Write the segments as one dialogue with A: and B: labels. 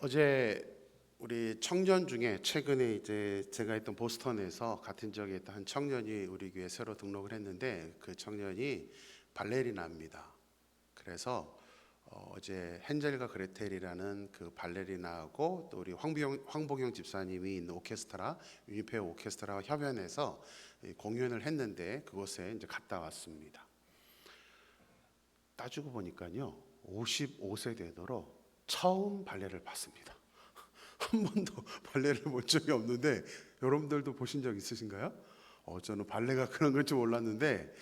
A: 어제 우리 청년 중에 최근에 이제 제가 있던 보스턴에서 같은 지역에 있던 한 청년이 우리 교회에 새로 등록을 했는데 그 청년이 발레리나입니다. 그래서 어제 헨젤과 그레텔이라는 그 발레리나하고 또 우리 황보경 집사님이 있는 오케스트라 유니페어 오케스트라와 협연해서 공연을 했는데 그곳에 이제 갔다 왔습니다. 따지고 보니까요 55세 되도록 처음 발레를 봤습니다. 한 번도 발레를 본 적이 없는데 여러분들도 보신 적 있으신가요? 저는 발레가 그런 걸 줄 몰랐는데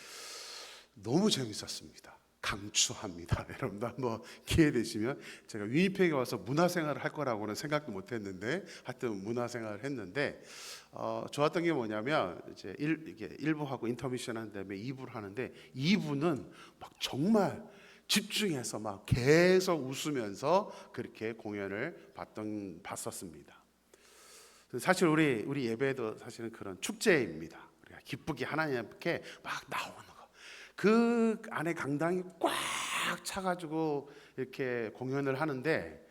A: 너무 재밌었습니다. 강추합니다. 여러분도 한번 기회 되시면, 제가 위니펙에 와서 문화생활을 할 거라고는 생각도 못했는데 하여튼 문화생활을 했는데 좋았던 게 뭐냐면 이제 이게 1부하고 인터미션 한 다음에 2부를 하는데 2부는 막 정말 집중해서 막 계속 웃으면서 그렇게 공연을 봤었습니다. 사실 우리 예배도 사실은 그런 축제입니다. 우리가 기쁘게 하나님 앞에 막 나오는 거. 그 안에 강당이 꽉 차가지고 이렇게 공연을 하는데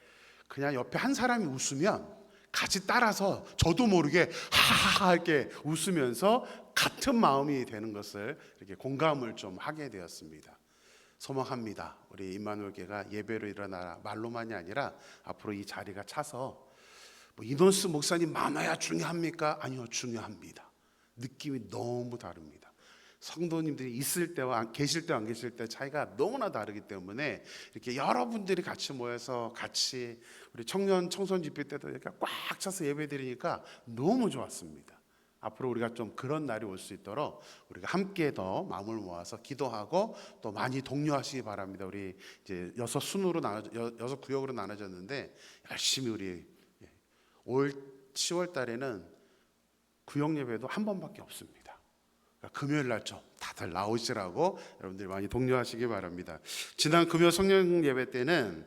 A: 그냥 옆에 한 사람이 웃으면 같이 따라서 저도 모르게 하하하 이렇게 웃으면서 같은 마음이 되는 것을 이렇게 공감을 좀 하게 되었습니다. 소망합니다. 우리 임마누엘 교회가 예배로 일어나라 말로만이 아니라 앞으로 이 자리가 차서 이논스 목사님 많아야 중요합니까? 아니요, 중요합니다. 느낌이 너무 다릅니다. 성도님들이 있을 때와 계실 때와 안 계실 때 차이가 너무나 다르기 때문에 이렇게 여러분들이 같이 모여서 같이 우리 청소년 집회 때도 이렇게 꽉 차서 예배 드리니까 너무 좋았습니다. 앞으로 우리가 좀 그런 날이 올 수 있도록 우리가 함께 더 마음을 모아서 기도하고 또 많이 독려하시기 바랍니다. 우리 이제 6 구역으로 나눠졌는데 열심히 우리 올 10월 달에는 구역 예배도 한 번밖에 없습니다. 그러니까 금요일 날 좀 다들 나오시라고 여러분들이 많이 독려하시기 바랍니다. 지난 금요 성령 예배 때는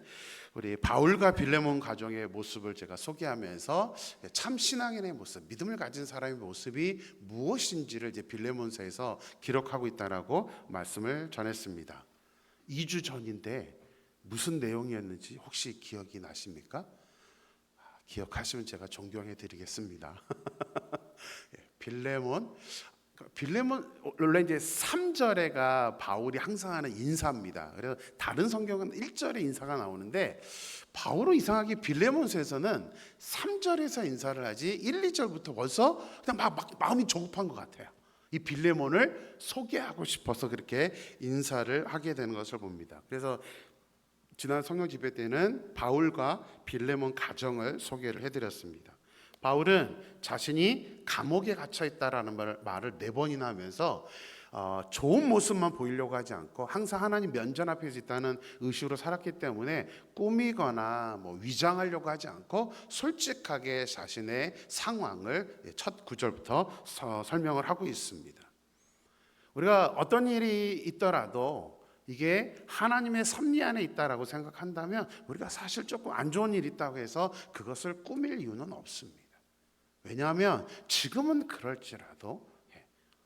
A: 우리 바울과 빌레몬 가정의 모습을 제가 소개하면서 참 신앙인의 모습, 믿음을 가진 사람의 모습이 무엇인지를 이제 빌레몬서에서 기록하고 있다라고 말씀을 전했습니다. 2주 전인데 무슨 내용이었는지 혹시 기억이 나십니까? 기억하시면 제가 존경해 드리겠습니다. 빌레몬 원래 이제 3절에가 바울이 항상 하는 인사입니다. 그래서 다른 성경은 1절에 인사가 나오는데 바울은 이상하게 빌레몬서에서는 3절에서 인사를 하지 1, 2절부터 벌써 그냥 막 마음이 조급한 것 같아요. 이 빌레몬을 소개하고 싶어서 그렇게 인사를 하게 되는 것을 봅니다. 그래서 지난 성령 집회 때는 바울과 빌레몬 가정을 소개를 해드렸습니다. 바울은 자신이 감옥에 갇혀 있다라는 말을 4번이나 하면서 좋은 모습만 보이려고 하지 않고 항상 하나님 면전 앞에 있다는 의식으로 살았기 때문에 꾸미거나 위장하려고 하지 않고 솔직하게 자신의 상황을 첫 구절부터 설명을 하고 있습니다. 우리가 어떤 일이 있더라도 이게 하나님의 섭리 안에 있다라고 생각한다면 우리가 사실 조금 안 좋은 일이 있다고 해서 그것을 꾸밀 이유는 없습니다. 왜냐하면 지금은 그럴지라도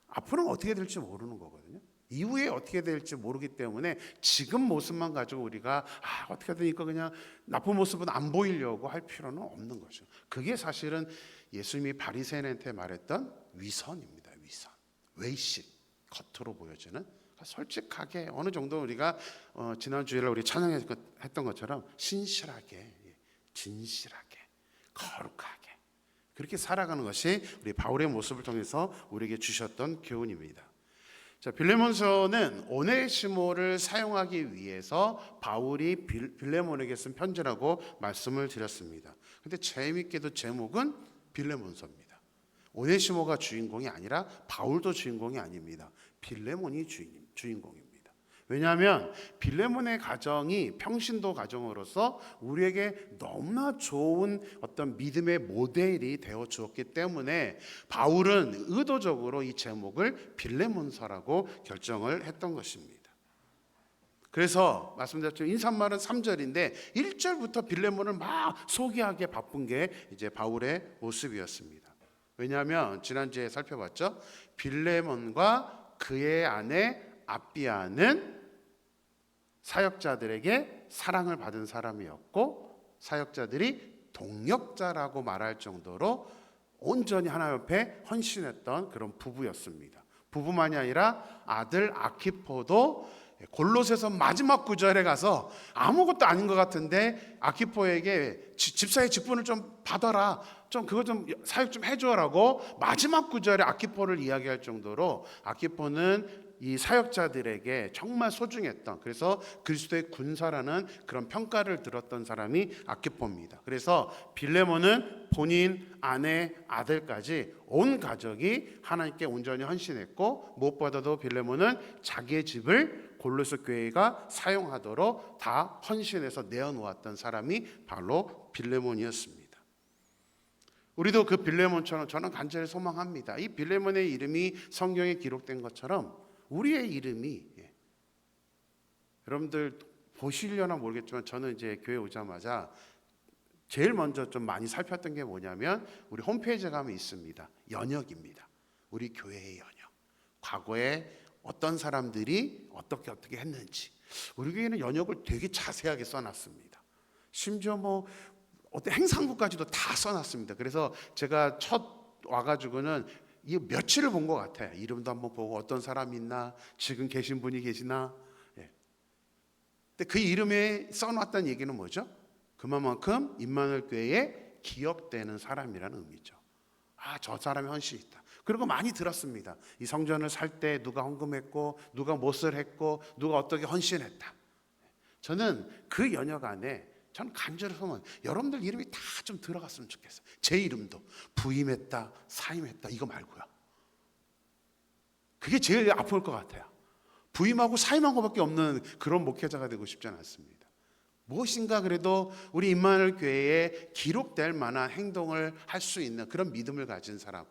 A: 앞으로는 어떻게 될지 모르는 거거든요. 이후에 어떻게 될지 모르기 때문에 지금 모습만 가지고 우리가 어떻게 되니까 그냥 나쁜 모습은 안 보이려고 할 필요는 없는 거죠. 그게 사실은 예수님이 바리새인한테 말했던 위선입니다. 위선, 외식, 겉으로 보여지는, 솔직하게 어느 정도 우리가 지난 주일에 우리 찬양했던 것처럼 신실하게, 진실하게, 거룩하게 그렇게 살아가는 것이 우리 바울의 모습을 통해서 우리에게 주셨던 교훈입니다. 자, 빌레몬서는 오네시모를 사용하기 위해서 바울이 빌레몬에게 쓴 편지라고 말씀을 드렸습니다. 근데 재미있게도 제목은 빌레몬서입니다. 오네시모가 주인공이 아니라 바울도 주인공이 아닙니다. 빌레몬이 주인공입니다. 왜냐하면 빌레몬의 가정이 평신도 가정으로서 우리에게 너무나 좋은 어떤 믿음의 모델이 되어 주었기 때문에 바울은 의도적으로 이 제목을 빌레몬서라고 결정을 했던 것입니다. 그래서 말씀드렸죠. 인사말은 3절인데 1절부터 빌레몬을 막 소개하기에 바쁜 게 이제 바울의 모습이었습니다. 왜냐하면 지난주에 살펴봤죠. 빌레몬과 그의 아내 아비아는 사역자들에게 사랑을 받은 사람이었고 사역자들이 동력자라고 말할 정도로 온전히 하나님 앞에 헌신했던 그런 부부였습니다. 부부만이 아니라 아들 아키포도 골로새서 마지막 구절에 가서 아무것도 아닌 것 같은데 아키포에게 집사의 직분을 좀 받아라, 좀 그거 좀 사역 좀 해줘라고 마지막 구절에 아키포를 이야기할 정도로 아키포는 이 사역자들에게 정말 소중했던, 그래서 그리스도의 군사라는 그런 평가를 들었던 사람이 아키포입니다. 그래서 빌레몬은 본인, 아내, 아들까지 온 가족이 하나님께 온전히 헌신했고, 무엇보다도 빌레몬은 자기의 집을 골로새 교회가 사용하도록 다 헌신해서 내어놓았던 사람이 바로 빌레몬이었습니다. 우리도 그 빌레몬처럼 저는 간절히 소망합니다. 이 빌레몬의 이름이 성경에 기록된 것처럼 우리의 이름이, 여러분들 보시려나 모르겠지만 저는 이제 교회 오자마자 제일 먼저 좀 많이 살폈던 게 뭐냐면 우리 홈페이지에 가면 있습니다. 연역입니다. 우리 교회의 연역. 과거에 어떤 사람들이 어떻게 했는지, 우리 교회는 연역을 되게 자세하게 써놨습니다. 심지어 뭐 어떤 행상부까지도 다 써놨습니다. 그래서 제가 첫 와가지고는 이 며칠을 본 것 같아요. 이름도 한번 보고 어떤 사람이 있나, 지금 계신 분이 계시나. 근데 그 이름에 써놨다는 얘기는 뭐죠? 그만큼 임마누엘 교회에 기억되는 사람이라는 의미죠. 아, 저 사람이 헌신이 있다. 그리고 많이 들었습니다. 이 성전을 살 때 누가 헌금했고, 누가 못을 했고, 누가 어떻게 헌신했다. 저는 그 연역 안에 저는 간절히 소망, 여러분들 이름이 다 좀 들어갔으면 좋겠어요. 제 이름도 부임했다, 사임했다, 이거 말고요. 그게 제일 아플 것 같아요. 부임하고 사임한 것밖에 없는 그런 목회자가 되고 싶지 않습니다. 무엇인가 그래도 우리 임마누엘 교회에 기록될 만한 행동을 할 수 있는 그런 믿음을 가진 사람,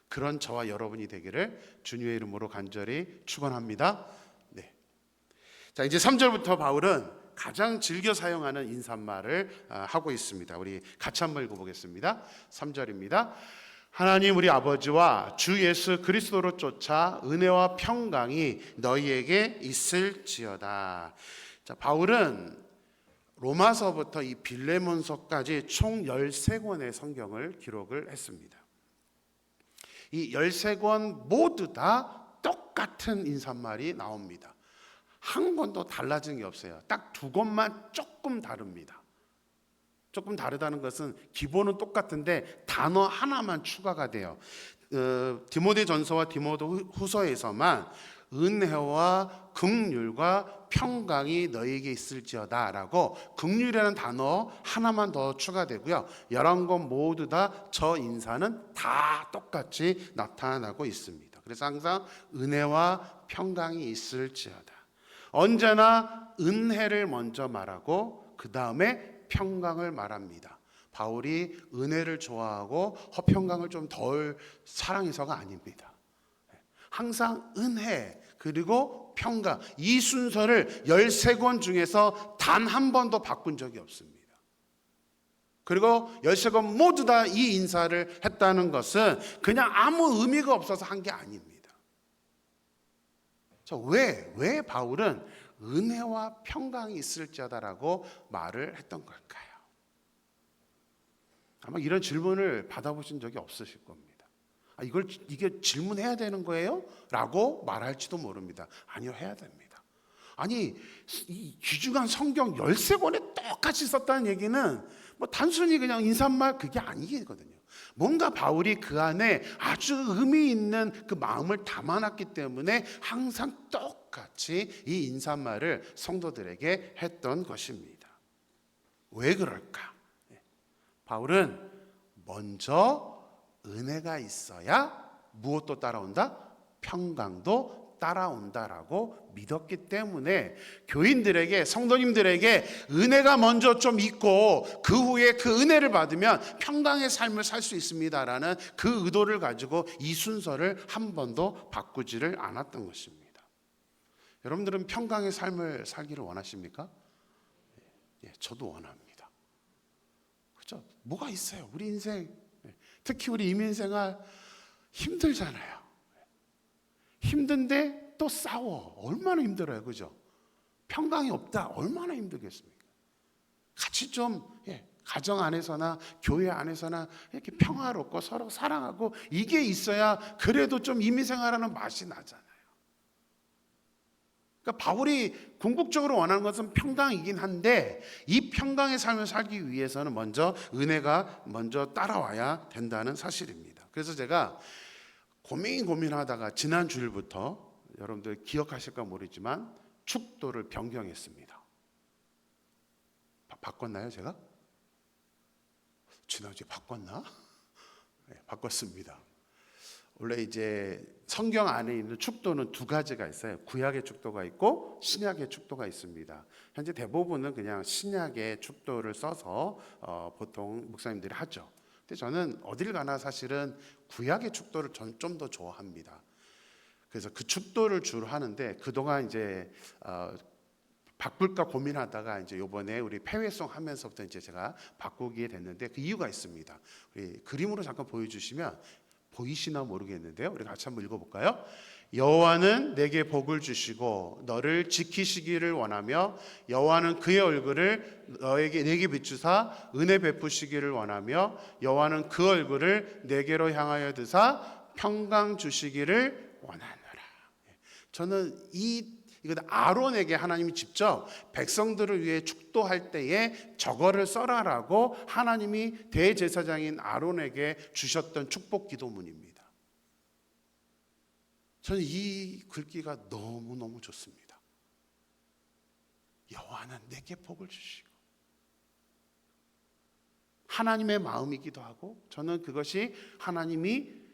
A: 그런 저와 여러분이 되기를 주님의 이름으로 간절히 축원합니다. 네. 자, 이제 3절부터 바울은 가장 즐겨 사용하는 인사말을 하고 있습니다. 우리 같이 한번 읽어보겠습니다. 3절입니다. 하나님 우리 아버지와 주 예수 그리스도로 쫓아 은혜와 평강이 너희에게 있을지어다. 자, 바울은 로마서부터 이 빌레몬서까지 총 13권의 성경을 기록을 했습니다. 이 13권 모두 다 똑같은 인사말이 나옵니다. 한 권도 달라진 게 없어요. 딱 2권만 조금 다릅니다. 조금 다르다는 것은 기본은 똑같은데 단어 하나만 추가가 돼요. 디모데전서와 디모데후서에서만 은혜와 긍휼과 평강이 너희에게 있을지어다라고 긍휼이라는 단어 하나만 더 추가되고요. 11권 모두 다 저 인사는 다 똑같이 나타나고 있습니다. 그래서 항상 은혜와 평강이 있을지어다. 언제나 은혜를 먼저 말하고 그 다음에 평강을 말합니다. 바울이 은혜를 좋아하고 허평강을 좀 덜 사랑해서가 아닙니다. 항상 은혜 그리고 평강, 이 순서를 13권 중에서 단 한 번도 바꾼 적이 없습니다. 그리고 13권 모두 다 이 인사를 했다는 것은 그냥 아무 의미가 없어서 한 게 아닙니다. 왜 바울은 은혜와 평강이 있을지어다라고 말을 했던 걸까요? 아마 이런 질문을 받아보신 적이 없으실 겁니다. 이게 질문해야 되는 거예요? 라고 말할지도 모릅니다. 아니요, 해야 됩니다. 아니, 이 귀중한 성경 13권에 똑같이 썼다는 얘기는 뭐 단순히 그냥 인사말 그게 아니거든요. 뭔가 바울이 그 안에 아주 의미 있는 그 마음을 담아놨기 때문에 항상 똑같이 이 인사말을 성도들에게 했던 것입니다. 왜 그럴까? 바울은 먼저 은혜가 있어야 무엇도 따라온다? 평강도 따라온다라고 믿었기 때문에 교인들에게, 성도님들에게 은혜가 먼저 좀 있고 그 후에 그 은혜를 받으면 평강의 삶을 살 수 있습니다라는 그 의도를 가지고 이 순서를 한 번도 바꾸지를 않았던 것입니다. 여러분들은 평강의 삶을 살기를 원하십니까? 예, 저도 원합니다. 그렇죠? 뭐가 있어요? 우리 인생, 특히 우리 이민생활 힘들잖아요. 힘든데 또 싸워. 얼마나 힘들어요. 그죠? 평강이 없다. 얼마나 힘들겠습니까? 가정 안에서나 교회 안에서나 이렇게 평화롭고 서로 사랑하고 이게 있어야 그래도 좀 임의생활하는 맛이 나잖아요. 그러니까 바울이 궁극적으로 원하는 것은 평강이긴 한데 이 평강의 삶을 살기 위해서는 먼저 은혜가 먼저 따라와야 된다는 사실입니다. 그래서 제가 고민하다가 지난 주일부터 여러분들 기억하실까 모르지만 축도를 변경했습니다. 바꿨나요, 제가? 지난주에 바꿨나? 네, 바꿨습니다. 원래 이제 성경 안에 있는 축도는 두 가지가 있어요. 구약의 축도가 있고 신약의 축도가 있습니다. 현재 대부분은 그냥 신약의 축도를 써서 보통 목사님들이 하죠. 근데 저는 어딜 가나 사실은 구약의 축도를 좀 더 좋아합니다. 그래서 그 축도를 주로 하는데 그동안 이제 바꿀까 고민하다가 이제 이번에 우리 폐회송 하면서부터 이제 제가 바꾸게 됐는데 그 이유가 있습니다. 우리 그림으로 잠깐 보여주시면 보이시나 모르겠는데요. 우리 같이 한번 읽어볼까요? 여호와는 내게 복을 주시고 너를 지키시기를 원하며 여호와는 그의 얼굴을 내게 비추사 은혜 베푸시기를 원하며 여호와는 그 얼굴을 내게로 향하여 드사 평강 주시기를 원하노라. 저는 이건 아론에게 하나님이 직접 백성들을 위해 축도할 때에 저거를 써라라고 하나님이 대제사장인 아론에게 주셨던 축복 기도문입니다. 저는 이 글귀가 너무너무 좋습니다. 여호와는 내게 복을 주시고 하나님의 마음이기도 하고 저는 그것이 하나님이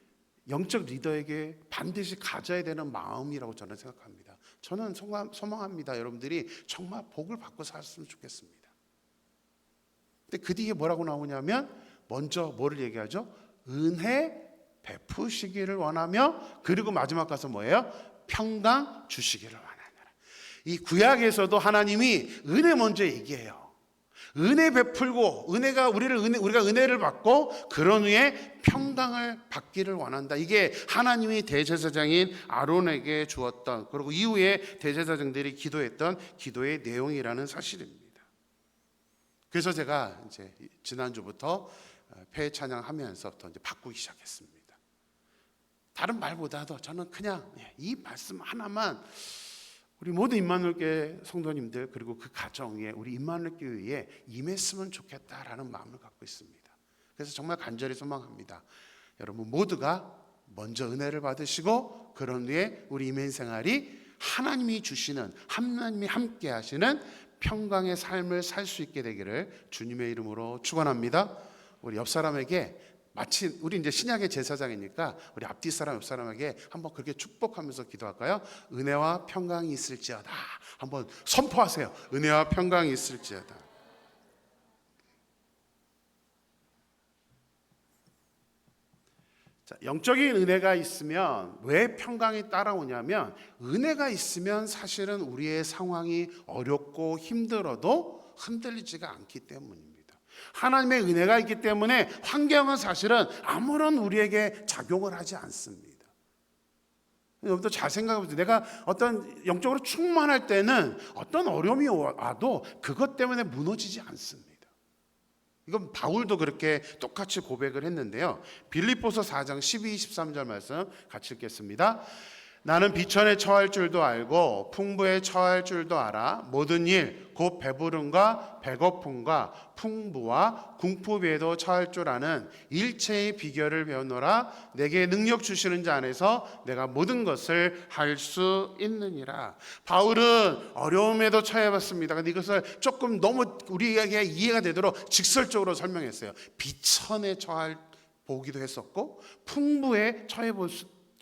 A: 영적 리더에게 반드시 가져야 되는 마음이라고 저는 생각합니다. 저는 소망합니다. 여러분들이 정말 복을 받고 살았으면 좋겠습니다. 근데 그 뒤에 뭐라고 나오냐면 먼저 뭐를 얘기하죠? 은혜 베푸시기를 원하며 그리고 마지막 가서 뭐예요? 평강 주시기를 원하노라. 이 구약에서도 하나님이 은혜 먼저 얘기해요. 은혜 베풀고 우리가 은혜를 받고 그런 후에 평강을 받기를 원한다. 이게 하나님이 대제사장인 아론에게 주었던 그리고 이후에 대제사장들이 기도했던 기도의 내용이라는 사실입니다. 그래서 제가 이제 지난주부터 폐 찬양하면서부터 이제 바꾸기 시작했습니다. 다른 말보다도 저는 그냥 이 말씀 하나만 우리 모든 임마누엘교회 성도님들 그리고 그 가정에 우리 임마누엘교회에 임했으면 좋겠다라는 마음을 갖고 있습니다. 그래서 정말 간절히 소망합니다. 여러분 모두가 먼저 은혜를 받으시고 그런 후에 우리 임행 생활이 하나님이 주시는 하나님이 함께 하시는 평강의 삶을 살 수 있게 되기를 주님의 이름으로 축원합니다. 우리 옆 사람에게 마치 우리 이제 신약의 제사장이니까 우리 앞뒤 사람 옆 사람에게 한번 그렇게 축복하면서 기도할까요? 은혜와 평강이 있을지어다. 한번 선포하세요. 은혜와 평강이 있을지어다. 자, 영적인 은혜가 있으면 왜 평강이 따라오냐면 은혜가 있으면 사실은 우리의 상황이 어렵고 힘들어도 흔들리지가 않기 때문입니다. 하나님의 은혜가 있기 때문에 환경은 사실은 아무런 우리에게 작용을 하지 않습니다. 여러분도 잘 생각해보세요. 내가 어떤 영적으로 충만할 때는 어떤 어려움이 와도 그것 때문에 무너지지 않습니다. 이건 바울도 그렇게 똑같이 고백을 했는데요. 빌립보서 4장 12, 13절 말씀 같이 읽겠습니다. 나는 비천에 처할 줄도 알고 풍부에 처할 줄도 알아. 모든 일 곧 배부름과 배고픔과 풍부와 궁핍에도 처할 줄 아는 일체의 비결을 배우노라. 내게 능력 주시는 자 안에서 내가 모든 것을 할 수 있느니라. 바울은 어려움에도 처해봤습니다. 근데 이것을 조금 너무 우리에게 이해가 되도록 직설적으로 설명했어요. 비천에 처할 보기도 했었고 풍부에 처해볼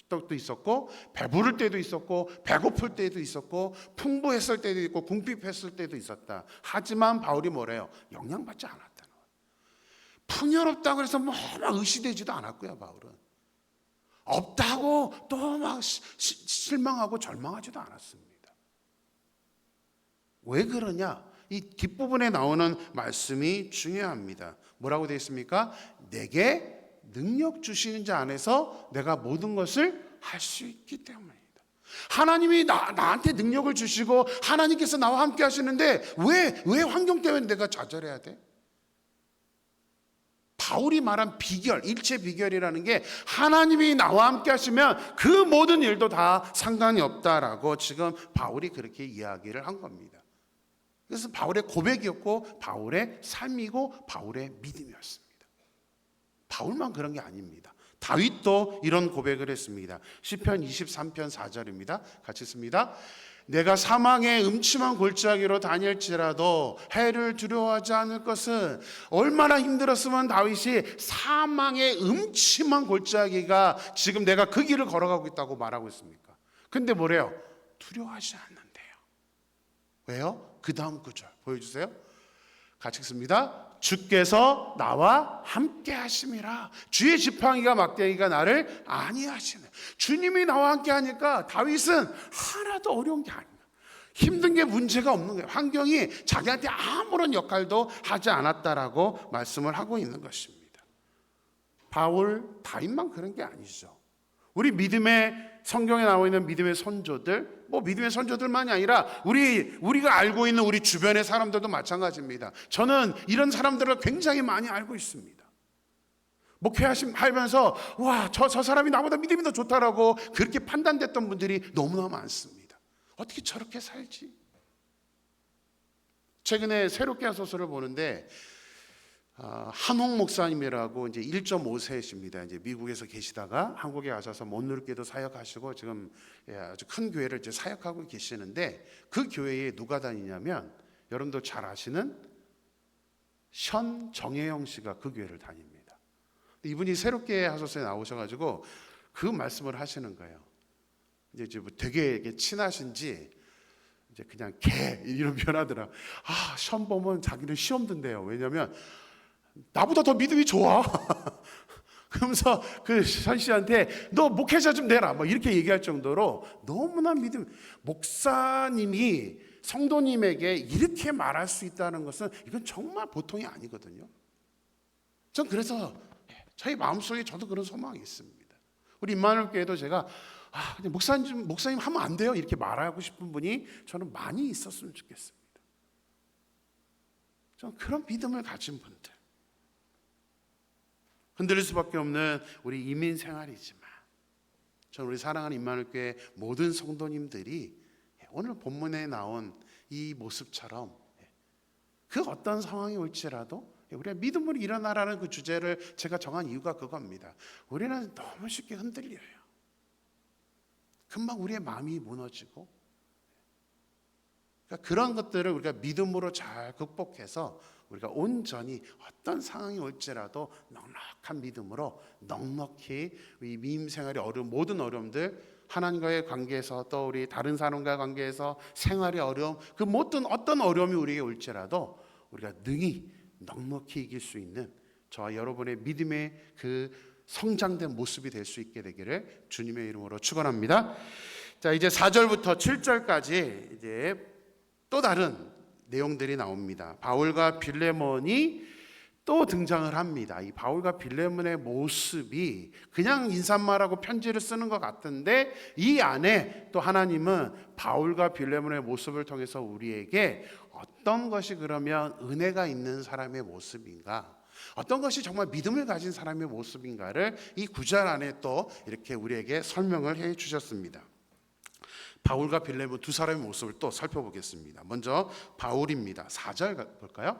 A: 때도 있었고 배부를 때도 있었고 배고플 때도 있었고 풍부했을 때도 있고 궁핍했을 때도 있었다. 하지만 바울이 뭐래요? 영향받지 않았다는 거예요. 풍요롭다고 해서 막 의시되지도 않았고요. 바울은 없다고 또 막 실망하고 절망하지도 않았습니다. 왜 그러냐? 이 뒷부분에 나오는 말씀이 중요합니다. 뭐라고 되어 있습니까? 내게 능력 주시는 자 안에서 내가 모든 것을 할 수 있기 때문입니다. 하나님이 나한테 능력을 주시고 하나님께서 나와 함께 하시는데 왜 환경 때문에 내가 좌절해야 돼? 바울이 말한 비결, 일체 비결이라는 게 하나님이 나와 함께 하시면 그 모든 일도 다 상관이 없다라고 지금 바울이 그렇게 이야기를 한 겁니다. 그래서 바울의 고백이었고 바울의 삶이고 바울의 믿음이었습니다. 바울만 그런 게 아닙니다. 다윗도 이런 고백을 했습니다. 시편 23편 4절입니다. 같이 씁니다. 내가 사망의 음침한 골짜기로 다닐지라도 해를 두려워하지 않을 것은, 얼마나 힘들었으면 다윗이 사망의 음침한 골짜기가 지금 내가 그 길을 걸어가고 있다고 말하고 있습니까? 근데 뭐래요? 두려워하지 않는데요. 왜요? 그 다음 구절 보여주세요. 같이 읽습니다. 주께서 나와 함께 하심이라. 주의 지팡이가 막대기가 나를 안위하시네. 주님이 나와 함께 하니까 다윗은 하나도 어려운 게 아니에요. 힘든 게 문제가 없는 거예요. 환경이 자기한테 아무런 역할도 하지 않았다라고 말씀을 하고 있는 것입니다. 바울, 다윗만 그런 게 아니죠. 우리 믿음의, 성경에 나와 있는 믿음의 선조들, 믿음의 선조들만이 아니라 우리가 알고 있는 우리 주변의 사람들도 마찬가지입니다. 저는 이런 사람들을 굉장히 많이 알고 있습니다. 목회하면서 와, 저 사람이 나보다 믿음이 더 좋다라고 그렇게 판단됐던 분들이 너무나 많습니다. 어떻게 저렇게 살지? 최근에 새롭게 한 소설을 보는데 한홍 목사님이라고 이제 1.5세십니다. 이제 미국에서 계시다가 한국에 가셔서 못 누르게도 사역하시고 지금 아주 큰 교회를 이제 사역하고 계시는데, 그 교회에 누가 다니냐면 여러분도 잘 아시는 션 정혜영 씨가 그 교회를 다닙니다. 이분이 새롭게 하소서에 나오셔가지고 그 말씀을 하시는 거예요. 이제 뭐 되게 친하신지 이제 그냥 개 이런 표현하더라. 시험 보면 자기는 시험 든대요. 왜냐하면 나보다 더 믿음이 좋아. 그러면서 그 선 씨한테 너 목회자 좀 내라 뭐 이렇게 얘기할 정도로 너무나 목사님이 성도님에게 이렇게 말할 수 있다는 것은 이건 정말 보통이 아니거든요. 전 그래서 저희 마음속에 저도 그런 소망이 있습니다. 우리 임마누엘 교회도 제가 근데 목사님 하면 안 돼요 이렇게 말하고 싶은 분이 저는 많이 있었으면 좋겠습니다. 전 그런 믿음을 가진 분들, 흔들릴 수밖에 없는 우리 이민 생활이지만, 저는 우리 사랑하는 임마누엘 교회 모든 성도님들이 오늘 본문에 나온 이 모습처럼 그 어떤 상황이 올지라도 우리가 믿음으로 일어나라는 그 주제를 제가 정한 이유가 그겁니다. 우리는 너무 쉽게 흔들려요. 금방 우리의 마음이 무너지고, 그러니까 그런 것들을 우리가 믿음으로 잘 극복해서 우리가 온전히 어떤 상황이 올지라도 넉넉한 믿음으로 넉넉히 이 믿음 생활의 모든 어려움들, 하나님과의 관계에서 또 우리 다른 사람과의 관계에서 생활의 어려움, 그 모든 어떤 어려움이 우리에게 올지라도 우리가 능히 넉넉히 이길 수 있는 저와 여러분의 믿음의 그 성장된 모습이 될 수 있게 되기를 주님의 이름으로 축원합니다. 자, 이제 4절부터 7절까지 이제 또 다른 내용들이 나옵니다. 바울과 빌레몬이 또 등장을 합니다. 이 바울과 빌레몬의 모습이 그냥 인사말하고 편지를 쓰는 것 같은데, 이 안에 또 하나님은 바울과 빌레몬의 모습을 통해서 우리에게 어떤 것이 그러면 은혜가 있는 사람의 모습인가, 어떤 것이 정말 믿음을 가진 사람의 모습인가를 이 구절 안에 또 이렇게 우리에게 설명을 해 주셨습니다. 바울과 빌레몬 두 사람의 모습을 또 살펴보겠습니다. 먼저 바울입니다. 4절 볼까요?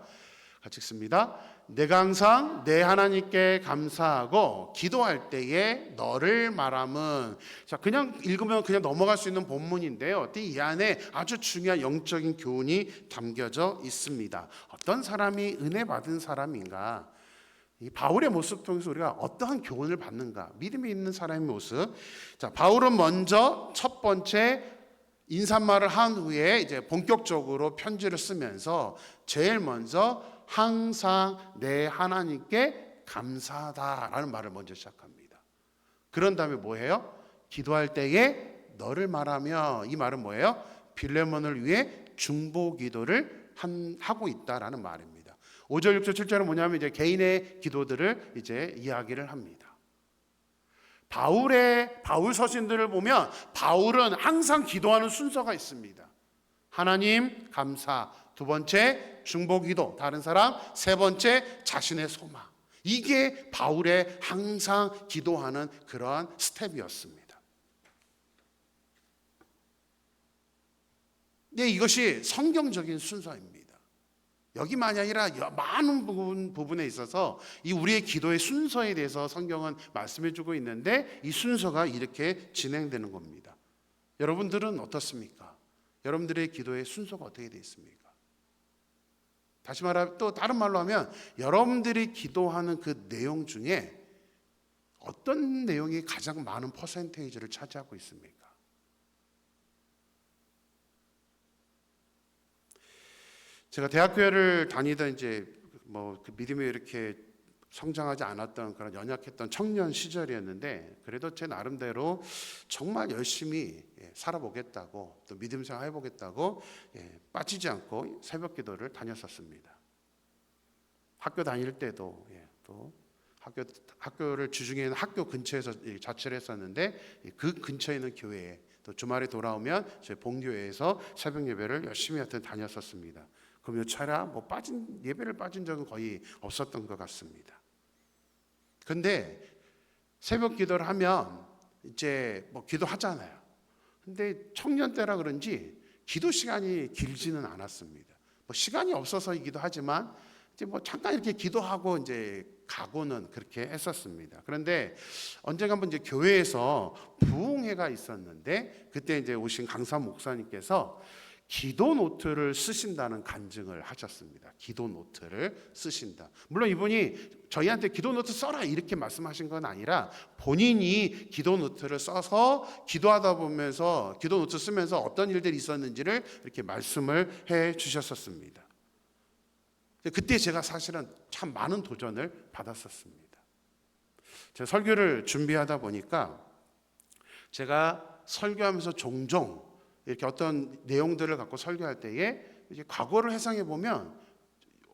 A: 같이 읽습니다. 내가 항상 내 하나님께 감사하고 기도할 때에 너를 말함은, 자, 그냥 읽으면 그냥 넘어갈 수 있는 본문인데요, 이 안에 아주 중요한 영적인 교훈이 담겨져 있습니다. 어떤 사람이 은혜 받은 사람인가, 이 바울의 모습 통해서 우리가 어떠한 교훈을 받는가, 믿음이 있는 사람의 모습. 자, 바울은 먼저 첫 번째 인사말을 한 후에 이제 본격적으로 편지를 쓰면서 제일 먼저 항상 내 하나님께 감사하다라는 말을 먼저 시작합니다. 그런 다음에 뭐예요? 기도할 때에 너를 말하며, 이 말은 뭐예요? 빌레몬을 위해 중보 기도를 하고 있다라는 말입니다. 5절, 6절, 7절은 뭐냐면 이제 개인의 기도들을 이제 이야기를 합니다. 바울 서신들을 보면 바울은 항상 기도하는 순서가 있습니다. 하나님 감사, 두 번째 중보 기도, 다른 사람, 세 번째 자신의 소망. 이게 바울의 항상 기도하는 그러한 스텝이었습니다. 네, 이것이 성경적인 순서입니다. 여기만이 아니라 많은 부분에 있어서 이 우리의 기도의 순서에 대해서 성경은 말씀해주고 있는데 이 순서가 이렇게 진행되는 겁니다. 여러분들은 어떻습니까? 여러분들의 기도의 순서가 어떻게 되어 있습니까? 다시 말하면 또 다른 말로 하면 여러분들이 기도하는 그 내용 중에 어떤 내용이 가장 많은 퍼센테이지를 차지하고 있습니까? 제가 대학교를 다니던 이제 그 믿음이 이렇게 성장하지 않았던 그런 연약했던 청년 시절이었는데 그래도 제 나름대로 정말 열심히 살아보겠다고 또 믿음 생활 해보겠다고 빠지지 않고 새벽 기도를 다녔었습니다. 학교 다닐 때도 또 학교를 주중에는 학교 근처에서 자취를 했었는데 그 근처에 있는 교회에 또 주말에 돌아오면 저희 본교회에서 새벽 예배를 열심히 하여튼 다녔었습니다. 금요차라 예배를 빠진 적은 거의 없었던 것 같습니다. 근데 새벽 기도를 하면 이제 기도하잖아요. 근데 청년 때라 그런지 기도 시간이 길지는 않았습니다. 시간이 없어서이기도 하지만 이제 잠깐 이렇게 기도하고 이제 가고는 그렇게 했었습니다. 그런데 언젠가 한번 이제 교회에서 부흥회가 있었는데 그때 이제 오신 강사 목사님께서 기도 노트를 쓰신다는 간증을 하셨습니다. 기도 노트를 쓰신다. 물론 이분이 저희한테 기도 노트 써라 이렇게 말씀하신 건 아니라 본인이 기도 노트를 써서 기도하다 보면서 기도 노트 쓰면서 어떤 일들이 있었는지를 이렇게 말씀을 해 주셨었습니다. 그때 제가 사실은 참 많은 도전을 받았었습니다. 제가 설교를 준비하다 보니까 제가 설교하면서 종종 이렇게 어떤 내용들을 갖고 설교할 때에 이제 과거를 회상해 보면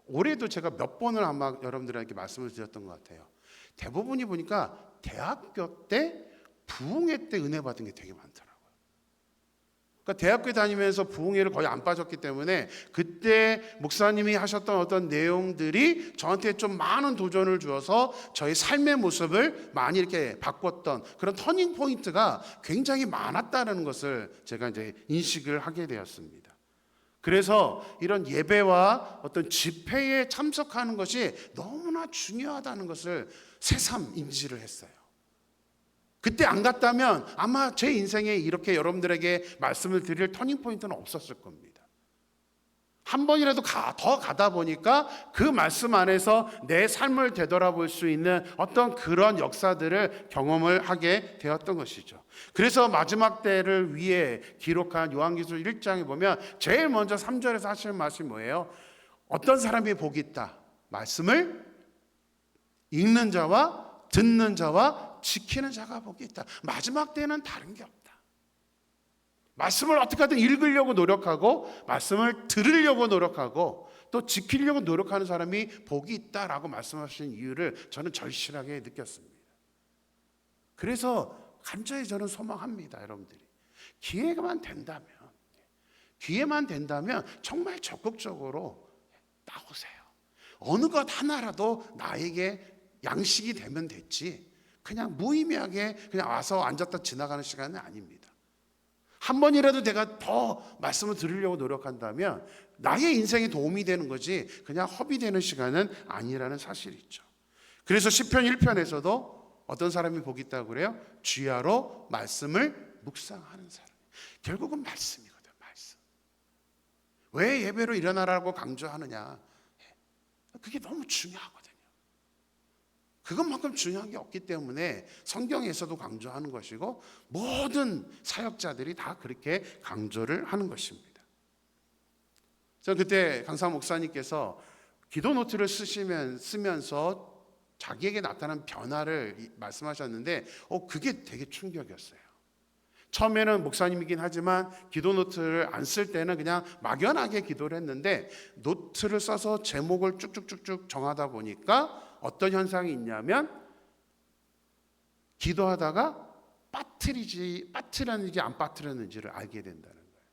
A: 올해도 제가 몇 번을 아마 여러분들에게 말씀을 드렸던 것 같아요. 대부분이 보니까 대학교 때 부흥회 때 은혜 받은 게 되게 많더라고요. 그러니까 대학교 다니면서 부흥회를 거의 안 빠졌기 때문에 그때 목사님이 하셨던 어떤 내용들이 저한테 좀 많은 도전을 주어서 저의 삶의 모습을 많이 이렇게 바꿨던 그런 터닝 포인트가 굉장히 많았다는 것을 제가 이제 인식을 하게 되었습니다. 그래서 이런 예배와 어떤 집회에 참석하는 것이 너무나 중요하다는 것을 새삼 인지를 했어요. 그때 안 갔다면 아마 제 인생에 이렇게 여러분들에게 말씀을 드릴 터닝 포인트는 없었을 겁니다. 한 번이라도 더 가다 보니까 그 말씀 안에서 내 삶을 되돌아볼 수 있는 어떤 그런 역사들을 경험을 하게 되었던 것이죠. 그래서 마지막 때를 위해 기록한 요한계시록 1장에 보면 제일 먼저 3절에서 하시는 말씀이 뭐예요? 어떤 사람이 복이 있다. 말씀을 읽는 자와 듣는 자와 지키는 자가 복이 있다. 마지막 때는 다른 게 없다. 말씀을 어떻게든 읽으려고 노력하고 말씀을 들으려고 노력하고 또 지키려고 노력하는 사람이 복이 있다라고 말씀하신 이유를 저는 절실하게 느꼈습니다. 그래서 간절히 저는 소망합니다. 여러분들이 기회만 된다면 정말 적극적으로 나오세요. 어느 것 하나라도 나에게 양식이 되면 됐지 그냥 무의미하게 그냥 와서 앉았다 지나가는 시간은 아닙니다. 한 번이라도 내가 더 말씀을 들으려고 노력한다면 나의 인생에 도움이 되는 거지 그냥 허비되는 시간은 아니라는 사실이 있죠. 그래서 시편 1편에서도 어떤 사람이 복이 있다고 그래요? 주야로 말씀을 묵상하는 사람. 결국은 말씀이거든. 말씀. 왜 예배로 일어나라고 강조하느냐? 그게 너무 중요하거든요. 그것만큼 중요한 게 없기 때문에 성경에서도 강조하는 것이고 모든 사역자들이 다 그렇게 강조를 하는 것입니다. 저는 그때 강사 목사님께서 기도 노트를 쓰면서 자기에게 나타난 변화를 말씀하셨는데 그게 되게 충격이었어요. 처음에는 목사님이긴 하지만 기도 노트를 안 쓸 때는 그냥 막연하게 기도를 했는데 노트를 써서 제목을 쭉쭉쭉쭉 정하다 보니까 어떤 현상이 있냐면 기도하다가 빠뜨렸는지 안 빠뜨렸는지를 알게 된다는 거예요.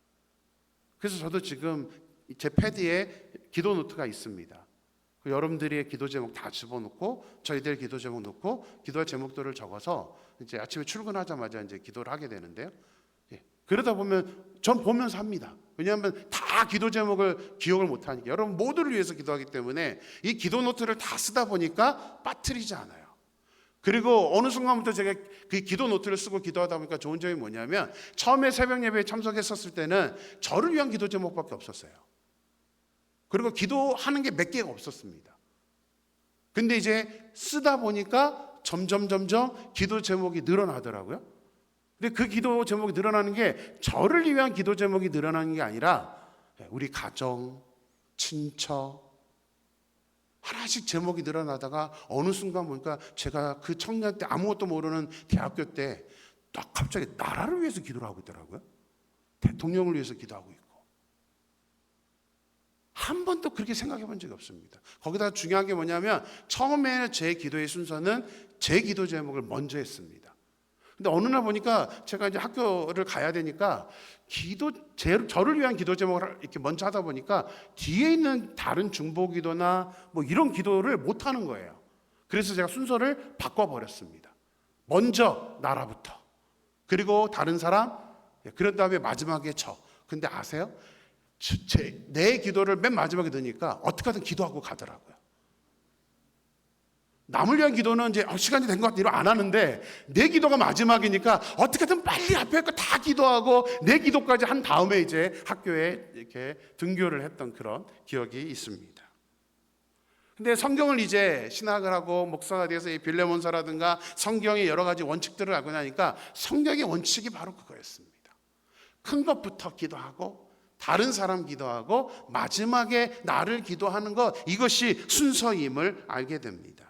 A: 그래서 저도 지금 제 패드에 기도 노트가 있습니다. 여러분들의 기도 제목 다 집어넣고 저희들 기도 제목 넣고 기도할 제목들을 적어서 이제 아침에 출근하자마자 이제 기도를 하게 되는데요. 그러다 보면 전 보면서 합니다. 왜냐하면 다 기도 제목을 기억을 못하니까 여러분 모두를 위해서 기도하기 때문에 이 기도 노트를 다 쓰다 보니까 빠뜨리지 않아요. 그리고 어느 순간부터 제가 그 기도 노트를 쓰고 기도하다 보니까 좋은 점이 뭐냐면 처음에 새벽 예배에 참석했었을 때는 저를 위한 기도 제목밖에 없었어요. 그리고 기도하는 게 몇 개가 없었습니다. 근데 이제 쓰다 보니까 점점 기도 제목이 늘어나더라고요. 근데 그 기도 제목이 늘어나는 게 저를 위한 기도 제목이 늘어나는 게 아니라 우리 가정, 친척 하나씩 제목이 늘어나다가 어느 순간 보니까 제가 그 청년 때 아무것도 모르는 대학교 때 딱 갑자기 나라를 위해서 기도를 하고 있더라고요. 대통령을 위해서 기도하고 있고. 한 번도 그렇게 생각해 본 적이 없습니다. 거기다 중요한 게 뭐냐면 처음에 제 기도의 순서는 제 기도 제목을 먼저 했습니다. 근데 어느 날 보니까 제가 이제 학교를 가야 되니까 저를 위한 기도 제목을 이렇게 먼저 하다 보니까 뒤에 있는 다른 중보 기도나 뭐 이런 기도를 못 하는 거예요. 그래서 제가 순서를 바꿔버렸습니다. 먼저 나라부터, 그리고 다른 사람, 그런 다음에 마지막에 저. 근데 아세요? 내 기도를 맨 마지막에 넣으니까 어떻게 하든 기도하고 가더라고요. 남을 위한 기도는 이제 시간이 된 것 같아 이러면 안 하는데 내 기도가 마지막이니까 어떻게든 빨리 앞에 거 다 기도하고 내 기도까지 한 다음에 이제 학교에 이렇게 등교를 했던 그런 기억이 있습니다. 근데 성경을 이제 신학을 하고 목사가 돼서 이 빌레몬서라든가 성경의 여러 가지 원칙들을 알고 나니까 성경의 원칙이 바로 그거였습니다. 큰 것부터 기도하고 다른 사람 기도하고 마지막에 나를 기도하는 것, 이것이 순서임을 알게 됩니다.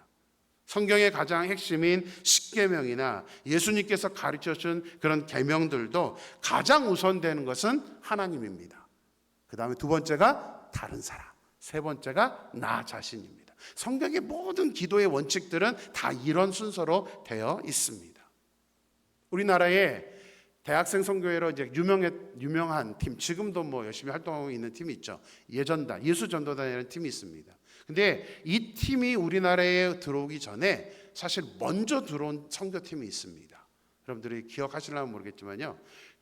A: 성경의 가장 핵심인 십계명이나 예수님께서 가르쳐준 그런 계명들도 가장 우선되는 것은 하나님입니다. 그 다음에 두 번째가 다른 사람, 세 번째가 나 자신입니다. 성경의 모든 기도의 원칙들은 다 이런 순서로 되어 있습니다. 우리나라에 대학생 선교회로 이제 유명한 팀, 지금도 뭐 열심히 활동하고 있는 팀이 있죠. 예수전도단이라는 팀이 있습니다. 근데 이 팀이 우리나라에 들어오기 전에 사실 먼저 들어온 선교팀이 있습니다. 여러분들이 기억하시려면 모르겠지만요,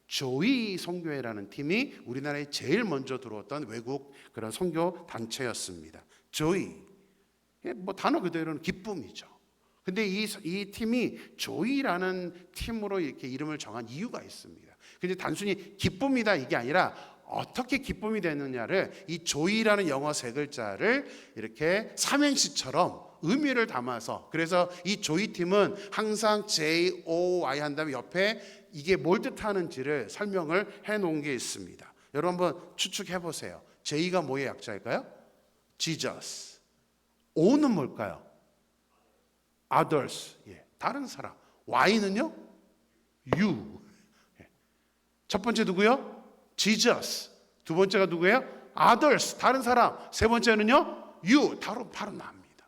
A: 조이 선교회라는 팀이 우리나라에 제일 먼저 들어왔던 외국 그런 선교 단체였습니다. 조이, 뭐 단어 그대로는 기쁨이죠. 근데 이 팀이 조이라는 팀으로 이렇게 이름을 정한 이유가 있습니다. 근데 단순히 기쁨이다 이게 아니라 어떻게 기쁨이 되느냐를 이 조이라는 영어 세 글자를 이렇게 삼행시처럼 의미를 담아서, 그래서 이 조이 팀은 항상 J-O-Y 한 다음에 옆에 이게 뭘 뜻하는지를 설명을 해 놓은 게 있습니다. 여러분 한번 추측해 보세요. J가 뭐의 약자일까요? Jesus. O는 뭘까요? Others. 다른 사람. Y는요? You. 첫 번째 누구요? Jesus. 두 번째가 누구예요? Others. 다른 사람. 세 번째는요? You. 바로 나입니다.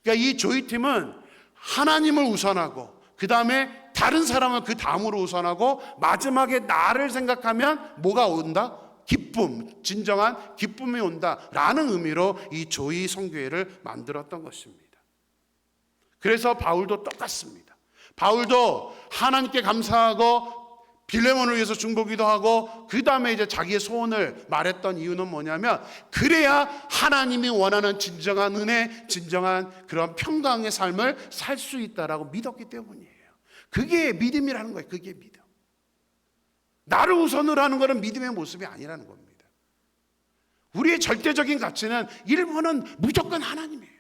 A: 그러니까 이 조이팀은 하나님을 우선하고 그 다음에 다른 사람을 그 다음으로 우선하고 마지막에 나를 생각하면 뭐가 온다? 기쁨, 진정한 기쁨이 온다라는 의미로 이 조이 선교회를 만들었던 것입니다. 그래서 바울도 똑같습니다. 바울도 하나님께 감사하고 빌레몬을 위해서 중보기도 하고 그 다음에 이제 자기의 소원을 말했던 이유는 뭐냐면 그래야 하나님이 원하는 진정한 은혜, 진정한 그런 평강의 삶을 살 수 있다라고 믿었기 때문이에요. 그게 믿음이라는 거예요. 그게 믿음. 나를 우선으로 하는 것은 믿음의 모습이 아니라는 겁니다. 우리의 절대적인 가치는 1번은 무조건 하나님이에요.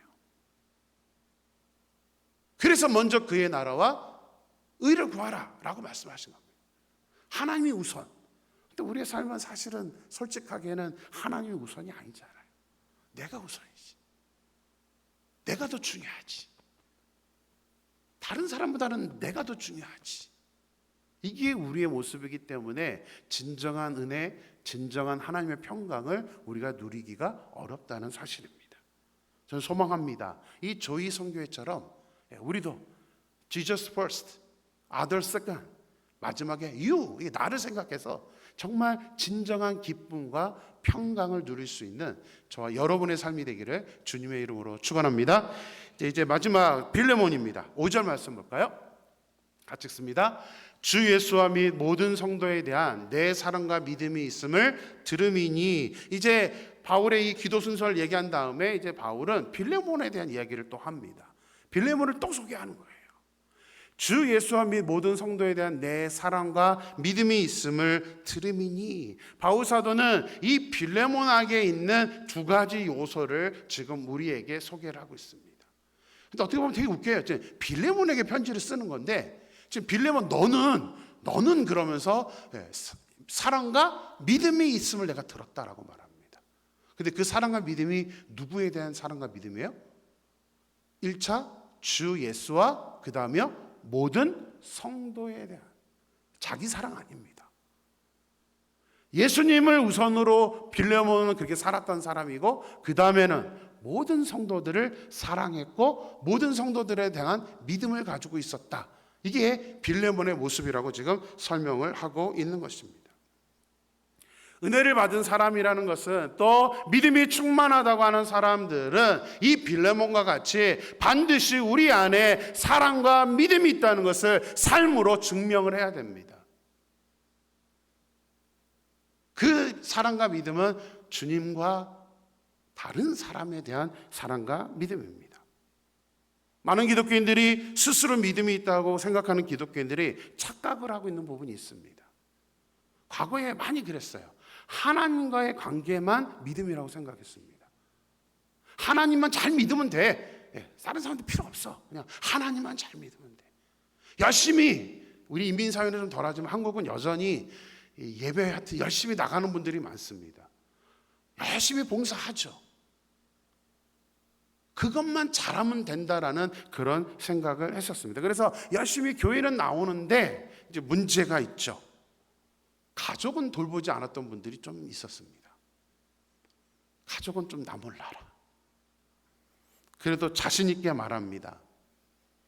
A: 그래서 먼저 그의 나라와 의를 구하라 라고 말씀하신 겁니다. 하나님이 우선. 근데 우리의 삶은 사실은 솔직하게는 하나님이 우선이 아니잖아요. 내가 우선이지. 내가 더 중요하지. 다른 사람보다는 내가 더 중요하지. 이게 우리의 모습이기 때문에 진정한 은혜, 진정한 하나님의 평강을 우리가 누리기가 어렵다는 사실입니다. 저는 소망합니다. 이 조이 선교회처럼 우리도 Jesus first, others second, 마지막에 you, 나를 생각해서 정말 진정한 기쁨과 평강을 누릴 수 있는 저와 여러분의 삶이 되기를 주님의 이름으로 축원합니다. 이제 마지막 빌레몬입니다. 5절 말씀 볼까요? 같이 읽습니다. 주 예수와 및 모든 성도에 대한 내 사랑과 믿음이 있음을 들음이니. 이제 바울의 이 기도 순서를 얘기한 다음에 이제 바울은 빌레몬에 대한 이야기를 또 합니다. 빌레몬을 또 소개하는 거예요. 주 예수와 및 모든 성도에 대한 내 사랑과 믿음이 있음을 들음이니. 바울 사도는 이 빌레몬에게 있는 두 가지 요소를 지금 우리에게 소개를 하고 있습니다. 근데 어떻게 보면 되게 웃겨요. 빌레몬에게 편지를 쓰는 건데, 지금 빌레몬 너는 그러면서 사랑과 믿음이 있음을 내가 들었다라고 말합니다. 근데 그 사랑과 믿음이 누구에 대한 사랑과 믿음이에요? 1차 주 예수와 그 다음에요 모든 성도에 대한, 자기 사랑 아닙니다. 예수님을 우선으로 빌레몬은 그렇게 살았던 사람이고, 그 다음에는 모든 성도들을 사랑했고 모든 성도들에 대한 믿음을 가지고 있었다. 이게 빌레몬의 모습이라고 지금 설명을 하고 있는 것입니다. 은혜를 받은 사람이라는 것은, 또 믿음이 충만하다고 하는 사람들은 이 빌레몬과 같이 반드시 우리 안에 사랑과 믿음이 있다는 것을 삶으로 증명을 해야 됩니다. 그 사랑과 믿음은 주님과 다른 사람에 대한 사랑과 믿음입니다. 많은 기독교인들이 스스로 믿음이 있다고 생각하는 기독교인들이 착각을 하고 있는 부분이 있습니다. 과거에 많이 그랬어요. 하나님과의 관계만 믿음이라고 생각했습니다. 하나님만 잘 믿으면 돼. 다른 사람들 필요 없어. 그냥 하나님만 잘 믿으면 돼. 열심히, 우리 인민사회는 좀 덜하지만 한국은 여전히 예배 하여튼 열심히 나가는 분들이 많습니다. 열심히 봉사하죠. 그것만 잘하면 된다라는 그런 생각을 했었습니다. 그래서 열심히 교회는 나오는데 이제 문제가 있죠. 가족은 돌보지 않았던 분들이 좀 있었습니다. 가족은 좀 나 몰라라. 그래도 자신 있게 말합니다.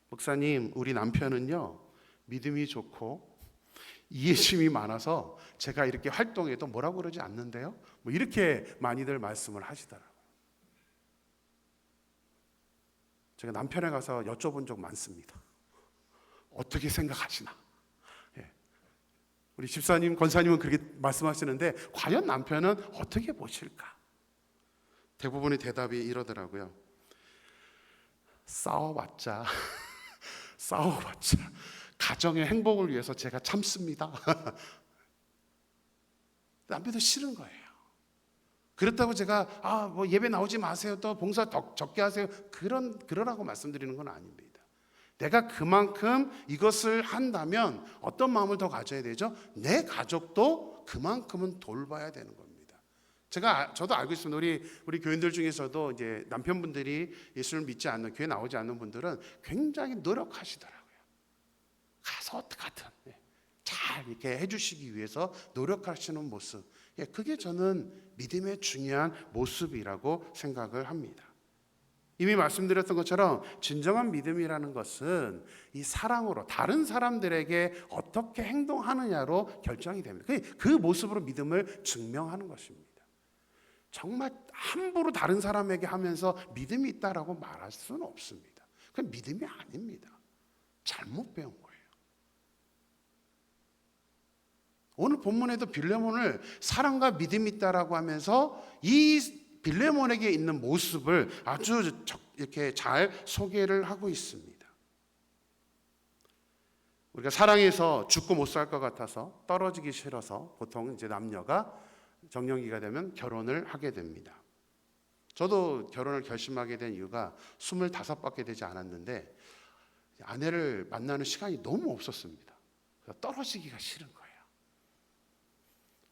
A: 목사님, 우리 남편은요 믿음이 좋고 이해심이 많아서 제가 이렇게 활동해도 뭐라고 그러지 않는데요, 뭐 이렇게 많이들 말씀을 하시더라고요. 제가 남편에 가서 여쭤본 적 많습니다. 어떻게 생각하시나? 우리 집사님, 권사님은 그렇게 말씀하시는데 과연 남편은 어떻게 보실까? 대부분의 대답이 이러더라고요. 싸워봤자 가정의 행복을 위해서 제가 참습니다. 남편도 싫은 거예요. 그렇다고 제가 뭐 예배 나오지 마세요, 또 봉사 적게 하세요, 그러라고 말씀드리는 건 아닙니다. 내가 그만큼 이것을 한다면 어떤 마음을 더 가져야 되죠? 내 가족도 그만큼은 돌봐야 되는 겁니다. 저도 알고 있습니다. 우리 교인들 중에서도 이제 남편분들이 예수를 믿지 않는, 교회 나오지 않는 분들은 굉장히 노력하시더라고요. 가서 어떡하든 잘 이렇게 해주시기 위해서 노력하시는 모습, 그게 저는 믿음의 중요한 모습이라고 생각을 합니다. 이미 말씀드렸던 것처럼 진정한 믿음이라는 것은 이 사랑으로 다른 사람들에게 어떻게 행동하느냐로 결정이 됩니다. 그 모습으로 믿음을 증명하는 것입니다. 정말 함부로 다른 사람에게 하면서 믿음이 있다라고 말할 수는 없습니다. 그건 믿음이 아닙니다. 잘못 배운 거예요. 오늘 본문에도 빌레몬을 사랑과 믿음이 있다라고 하면서 이 빌레몬에게 있는 모습을 아주 이렇게 잘 소개를 하고 있습니다. 우리가 사랑해서 죽고 못 살 것 같아서, 떨어지기 싫어서 보통 이제 남녀가 정년기가 되면 결혼을 하게 됩니다. 저도 결혼을 결심하게 된 이유가 25밖에 되지 않았는데 아내를 만나는 시간이 너무 없었습니다. 그래서 떨어지기가 싫은 거예요.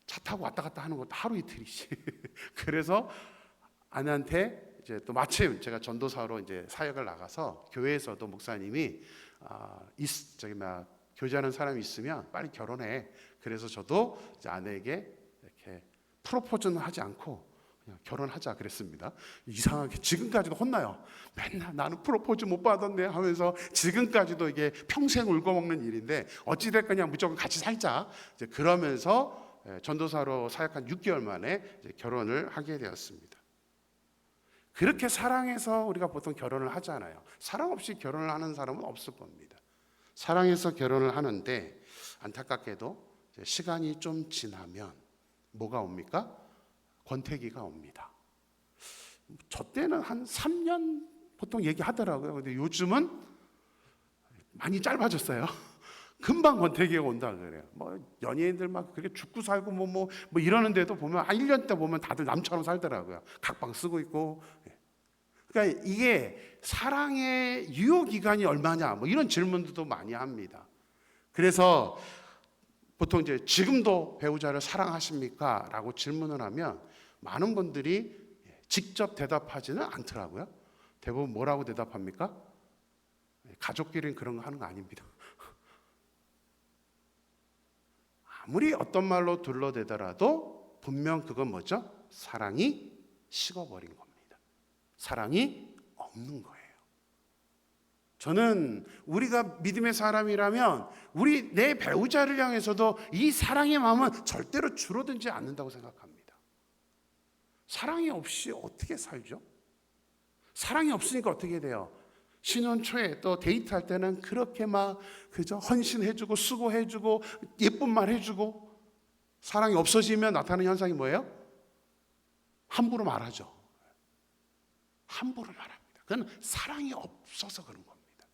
A: 차 타고 왔다 갔다 하는 것도 하루 이틀이지. 그래서 아내한테 이제 또 마침 제가 전도사로 이제 사역을 나가서 교회에서도 목사님이 교제하는 사람이 있으면 빨리 결혼해. 그래서 저도 이제 아내에게 이렇게 프로포즈는 하지 않고 그냥 결혼하자 그랬습니다. 이상하게 지금까지도 혼나요. 맨날 나는 프로포즈 못 받았네 하면서 지금까지도 이게 평생 울고 먹는 일인데, 어찌됐건 그냥 무조건 같이 살자 이제 그러면서 전도사로 사역한 6개월 만에 결혼을 하게 되었습니다. 그렇게 사랑해서 우리가 보통 결혼을 하잖아요. 사랑 없이 결혼을 하는 사람은 없을 겁니다. 사랑해서 결혼을 하는데 안타깝게도 시간이 좀 지나면 뭐가 옵니까? 권태기가 옵니다. 저 때는 한 3년 보통 얘기하더라고요. 근데 요즘은 많이 짧아졌어요. 금방 권태기가 온다 그래요. 뭐 연예인들 막 그렇게 죽고 살고 뭐 이러는데도 보면 한 1년 때 보면 다들 남처럼 살더라고요. 각방 쓰고 있고. 그러니까 이게 사랑의 유효 기간이 얼마냐 뭐 이런 질문도 많이 합니다. 그래서 보통 이제 지금도 배우자를 사랑하십니까? 라고 질문을 하면 많은 분들이 직접 대답하지는 않더라고요. 대부분 뭐라고 대답합니까? 가족끼리는 그런 거 하는 거 아닙니다. 아무리 어떤 말로 둘러대더라도 분명 그건 뭐죠? 사랑이 식어버린 겁니다. 사랑이 없는 거예요. 저는 우리가 믿음의 사람이라면 우리 내 배우자를 향해서도 이 사랑의 마음은 절대로 줄어들지 않는다고 생각합니다. 사랑이 없이 어떻게 살죠? 사랑이 없으니까 어떻게 돼요? 신혼 초에 또 데이트할 때는 그렇게 막 그저 헌신해주고 수고해주고 예쁜 말 해주고, 사랑이 없어지면 나타나는 현상이 뭐예요? 함부로 말하죠. 함부로 말합니다. 그건 사랑이 없어서 그런 겁니다.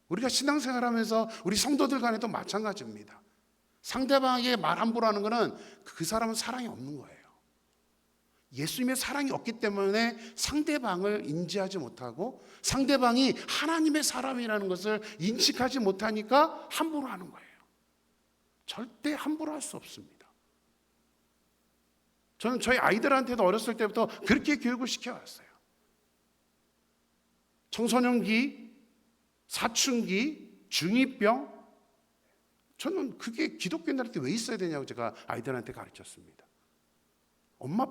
A: 우리가 신앙생활하면서 우리 성도들 간에도 마찬가지입니다. 상대방에게 말 함부로 하는 것은 그 사람은 사랑이 없는 거예요. 예수님의 사랑이 없기 때문에 상대방을 인지하지 못하고 상대방이 하나님의 사람이라는 것을 인식하지 못하니까 함부로 하는 거예요. 절대 함부로 할 수 없습니다. 저는 저희 아이들한테도 어렸을 때부터 그렇게 교육을 시켜왔어요. 청소년기, 사춘기, 중2병, 저는 그게 기독교인들한테 왜 있어야 되냐고 제가 아이들한테 가르쳤습니다. 엄마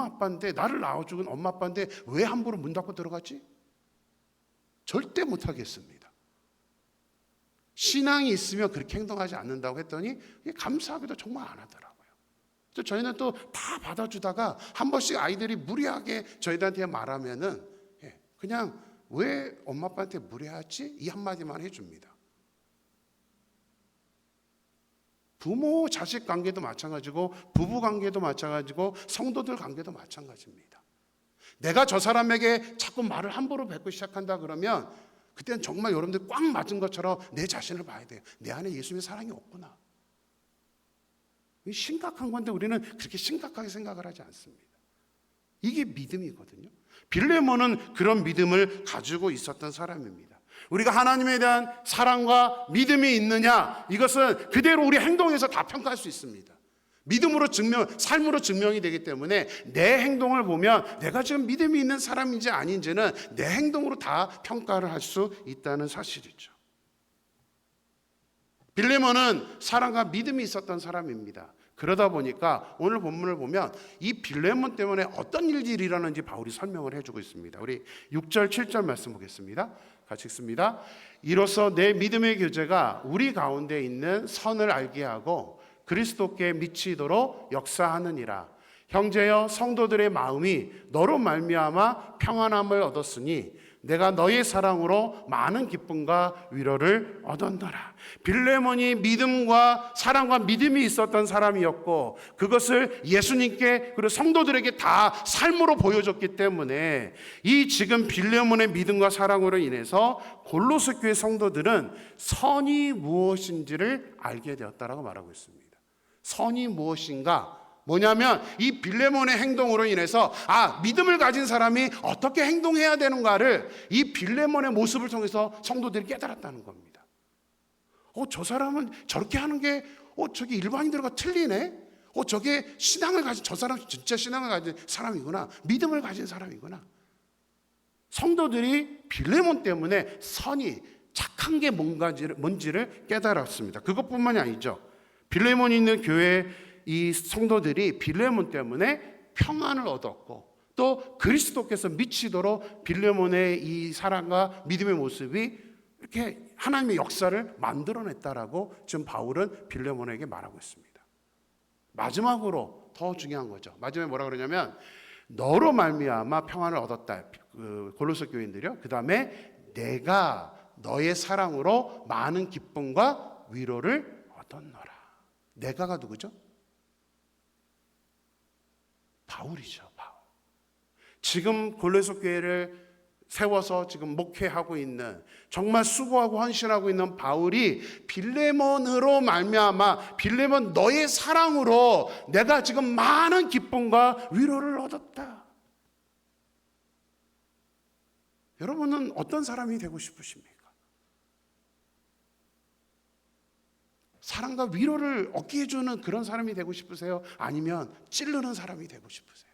A: 아빠인데, 나를 낳아준 엄마 아빠인데 왜 함부로 문 닫고 들어갔지? 절대 못하겠습니다. 신앙이 있으면 그렇게 행동하지 않는다고 했더니 감사하게도 정말 안 하더라고요. 그래서 저희는 또 다 받아주다가 한 번씩 아이들이 무리하게 저희들한테 말하면은 그냥 왜 엄마 아빠한테 무례하지? 이 한마디만 해줍니다. 부모 자식 관계도 마찬가지고 부부 관계도 마찬가지고 성도들 관계도 마찬가지입니다. 내가 저 사람에게 자꾸 말을 함부로 뱉고 시작한다 그러면 그때는 정말 여러분들 꽉 맞은 것처럼 내 자신을 봐야 돼요. 내 안에 예수님의 사랑이 없구나. 심각한 건데 우리는 그렇게 심각하게 생각을 하지 않습니다. 이게 믿음이거든요. 빌레몬은 그런 믿음을 가지고 있었던 사람입니다. 우리가 하나님에 대한 사랑과 믿음이 있느냐, 이것은 그대로 우리 행동에서 다 평가할 수 있습니다. 믿음으로 삶으로 증명이 되기 때문에 내 행동을 보면 내가 지금 믿음이 있는 사람인지 아닌지는 내 행동으로 다 평가를 할 수 있다는 사실이죠. 빌레몬은 사랑과 믿음이 있었던 사람입니다. 그러다 보니까 오늘 본문을 보면 이 빌레몬 때문에 어떤 일들이 일어나는지 바울이 설명을 해주고 있습니다. 우리 6절 7절 말씀 보겠습니다. 같이 읽습니다. 이로써 내 믿음의 교제가 우리 가운데 있는 선을 알게 하고 그리스도께 미치도록 역사하느니라. 형제여, 성도들의 마음이 너로 말미암아 평안함을 얻었으니 내가 너의 사랑으로 많은 기쁨과 위로를 얻었노라. 빌레몬이 믿음과 사랑과 믿음이 있었던 사람이었고 그것을 예수님께 그리고 성도들에게 다 삶으로 보여줬기 때문에 이 지금 빌레몬의 믿음과 사랑으로 인해서 골로새 교회 성도들은 선이 무엇인지를 알게 되었다라고 말하고 있습니다. 선이 무엇인가? 뭐냐면 이 빌레몬의 행동으로 인해서 믿음을 가진 사람이 어떻게 행동해야 되는가를 이 빌레몬의 모습을 통해서 성도들이 깨달았다는 겁니다. 저 사람은 저렇게 하는 게 저기 일반인들과 틀리네. 저게 신앙을 가진, 저 사람 진짜 신앙을 가진 사람이구나. 믿음을 가진 사람이구나. 성도들이 빌레몬 때문에 선이 착한 게 뭔지를 깨달았습니다. 그것뿐만이 아니죠. 빌레몬이 있는 교회 이 성도들이 빌레몬 때문에 평안을 얻었고 또 그리스도께서 미치도록 빌레몬의 이 사랑과 믿음의 모습이 이렇게 하나님의 역사를 만들어냈다라고 지금 바울은 빌레몬에게 말하고 있습니다. 마지막으로 더 중요한 거죠. 마지막에 뭐라 그러냐면 너로 말미암아 평안을 얻었다. 골로새 교인들이요. 그 다음에 내가 너의 사랑으로 많은 기쁨과 위로를 얻었노라. 내가가 누구죠? 바울이죠. 바울. 지금 골로새 교회를 세워서 지금 목회하고 있는, 정말 수고하고 헌신하고 있는 바울이 빌레몬으로 말미암아, 빌레몬 너의 사랑으로 내가 지금 많은 기쁨과 위로를 얻었다. 여러분은 어떤 사람이 되고 싶으십니까? 사랑과 위로를 얻게 해주는 그런 사람이 되고 싶으세요? 아니면 찌르는 사람이 되고 싶으세요?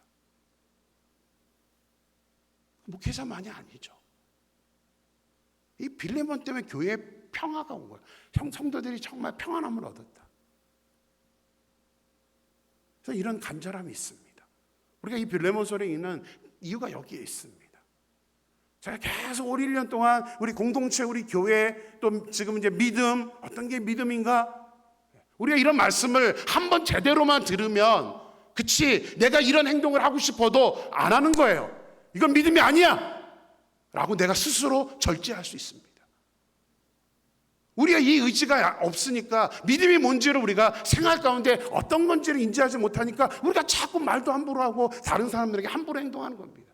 A: 목회자만이 아니죠. 이 빌레몬 때문에 교회에 평화가 온 거예요. 성도들이 정말 평안함을 얻었다. 그래서 이런 간절함이 있습니다. 우리가 이 빌레몬서를 읽는 이유가 여기에 있습니다. 제가 계속 올 1년 동안 우리 공동체, 우리 교회, 또 지금 이제 믿음, 어떤 게 믿음인가? 우리가 이런 말씀을 한번 제대로만 들으면, 그치, 내가 이런 행동을 하고 싶어도 안 하는 거예요. 이건 믿음이 아니야 라고 내가 스스로 절제할 수 있습니다. 우리가 이 의지가 없으니까 믿음이 뭔지를 우리가 생활 가운데 어떤 건지를 인지하지 못하니까 우리가 자꾸 말도 함부로 하고 다른 사람들에게 함부로 행동하는 겁니다.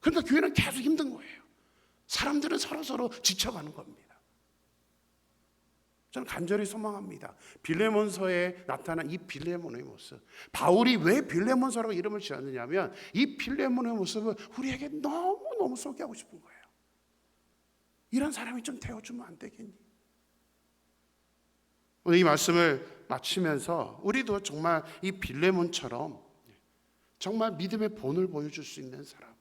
A: 그러니까 교회는 계속 힘든 거예요. 사람들은 서로 지쳐가는 겁니다. 저는 간절히 소망합니다. 빌레몬서에 나타난 이 빌레몬의 모습, 바울이 왜 빌레몬서라고 이름을 지었느냐면 이 빌레몬의 모습을 우리에게 너무너무 소개하고 싶은 거예요. 이런 사람이 좀 되어주면 안 되겠니? 오늘 이 말씀을 마치면서 우리도 정말 이 빌레몬처럼 정말 믿음의 본을 보여줄 수 있는 사람,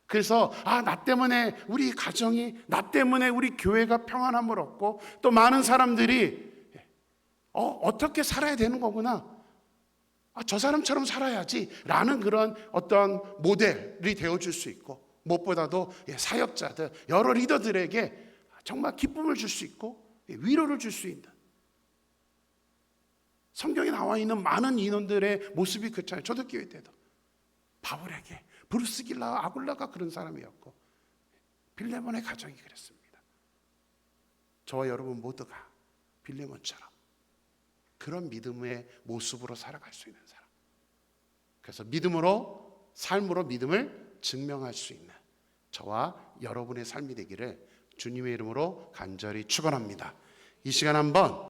A: 그래서 나 때문에 우리 가정이, 나 때문에 우리 교회가 평안함을 얻고 또 많은 사람들이 어떻게 살아야 되는 거구나, 저 사람처럼 살아야지 라는 그런 어떤 모델이 되어줄 수 있고, 무엇보다도 사역자들, 여러 리더들에게 정말 기쁨을 줄 수 있고 위로를 줄 수 있는, 성경에 나와 있는 많은 인원들의 모습이 그렇잖아요. 초대교회 때도 바울에게 브루스길라, 아굴라가 그런 사람이었고 빌레몬의 가정이 그랬습니다. 저와 여러분 모두가 빌레몬처럼 그런 믿음의 모습으로 살아갈 수 있는 사람, 그래서 믿음으로, 삶으로 믿음을 증명할 수 있는 저와 여러분의 삶이 되기를 주님의 이름으로 간절히 축원합니다. 이 시간 한번